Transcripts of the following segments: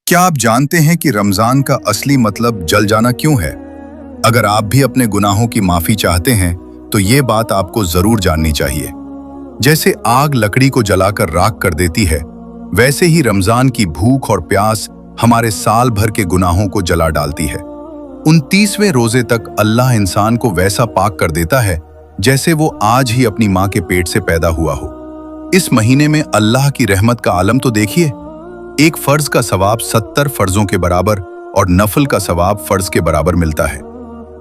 क्या आप जानते हैं कि रमजान का असली मतलब जल जाना क्यों है? अगर आप भी अपने गुनाहों की माफी चाहते हैं तो ये बात आपको जरूर जाननी चाहिए। जैसे आग लकड़ी को जलाकर राख कर देती है, वैसे ही रमजान की भूख और प्यास हमारे साल भर के गुनाहों को जला डालती है। 29वें रोजे तक अल्लाह इंसान को वैसा पाक कर देता है जैसे वो आज ही अपनी माँ के पेट से पैदा हुआ हो। इस महीने में अल्लाह की रहमत का आलम तो देखिए। एक फर्ज का सवाब 70 फर्जों के बराबर और नफल का सवाब फर्ज के बराबर मिलता है।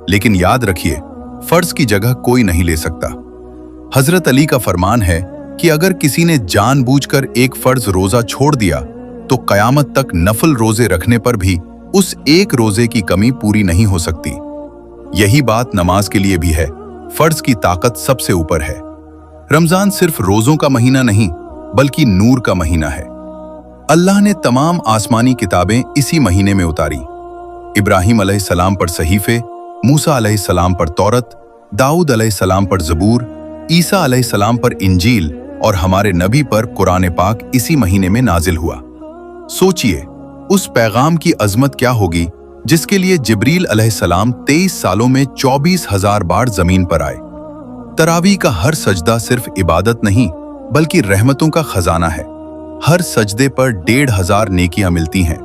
लेकिन याद रखिए, फर्ज की जगह कोई नहीं ले सकता। हजरत अली का फरमान है कि अगर किसी ने जानबूझकर एक फर्ज रोजा छोड़ दिया तो कयामत तक नफल रोजे रखने पर भी उस एक रोजे की कमी पूरी नहीं हो सकती। यही बात नमाज के लिए भी है। फर्ज की ताकत सबसे ऊपर है। रमजान सिर्फ रोजों का महीना नहीं बल्कि नूर का महीना है। अल्लाह ने तमाम आसमानी किताबें इसी महीने में उतारी। इब्राहिम अलैहिस्सलाम पर सहीफे, मूसा अलैहिस्सलाम पर तौरत, दाऊद अलैहिस्सलाम पर ज़बूर, ईसा अलैहिस्सलाम पर इंजील और हमारे नबी पर कुरान पाक इसी महीने में नाजिल हुआ। सोचिए, उस पैगाम की अजमत क्या होगी जिसके लिए जिब्रील अलैहिस्सलाम 23 सालों में 24,000 बार जमीन पर आए। तरावी का हर सजदा सिर्फ इबादत नहीं बल्कि रहमतों का खजाना है। हर सजदे पर 1,500 नेकियां मिलती हैं।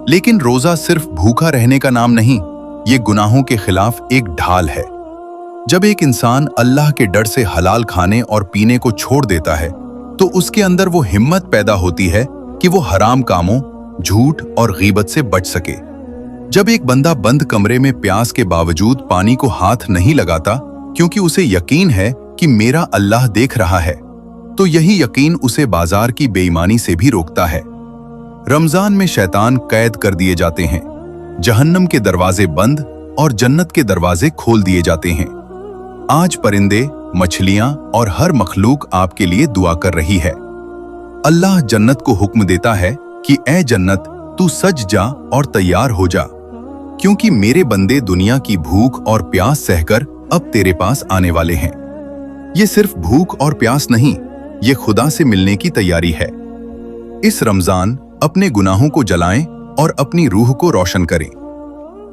लेकिन रोजा सिर्फ भूखा रहने का नाम नहीं, ये गुनाहों के खिलाफ एक ढाल है। जब एक इंसान अल्लाह के डर से हलाल खाने और पीने को छोड़ देता है तो उसके अंदर वो हिम्मत पैदा होती है कि वो हराम कामों, झूठ और गीबत से बच सके। जब एक बंदा बंद कमरे में प्यास के बावजूद पानी को हाथ नहीं लगाता क्योंकि उसे यकीन है कि मेरा अल्लाह देख रहा है, तो यही यकीन उसे बाजार की बेईमानी से भी रोकता है। रमजान में शैतान कैद कर दिए जाते हैं, जहन्नम के दरवाजे बंद और जन्नत के दरवाजे खोल दिए जाते हैं। आज परिंदे, मछलियां और हर मखलूक आपके लिए दुआ कर रही है। अल्लाह जन्नत को हुक्म देता है कि ऐ जन्नत, तू सज जा और तैयार हो जा, क्योंकि मेरे बंदे दुनिया की भूख और प्यास सहकर अब तेरे पास आने वाले हैं। ये सिर्फ भूख और प्यास नहीं, ये खुदा से मिलने की तैयारी है। इस रमजान अपने गुनाहों को जलाएं और अपनी रूह को रोशन करें।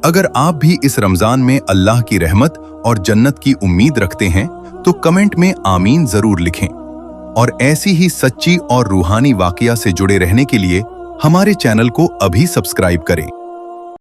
अगर आप भी इस रमजान में अल्लाह की रहमत और जन्नत की उम्मीद रखते हैं तो कमेंट में आमीन जरूर लिखें। और ऐसी ही सच्ची और रूहानी वाकया से जुड़े रहने के लिए हमारे चैनल को अभी सब्सक्राइब करें।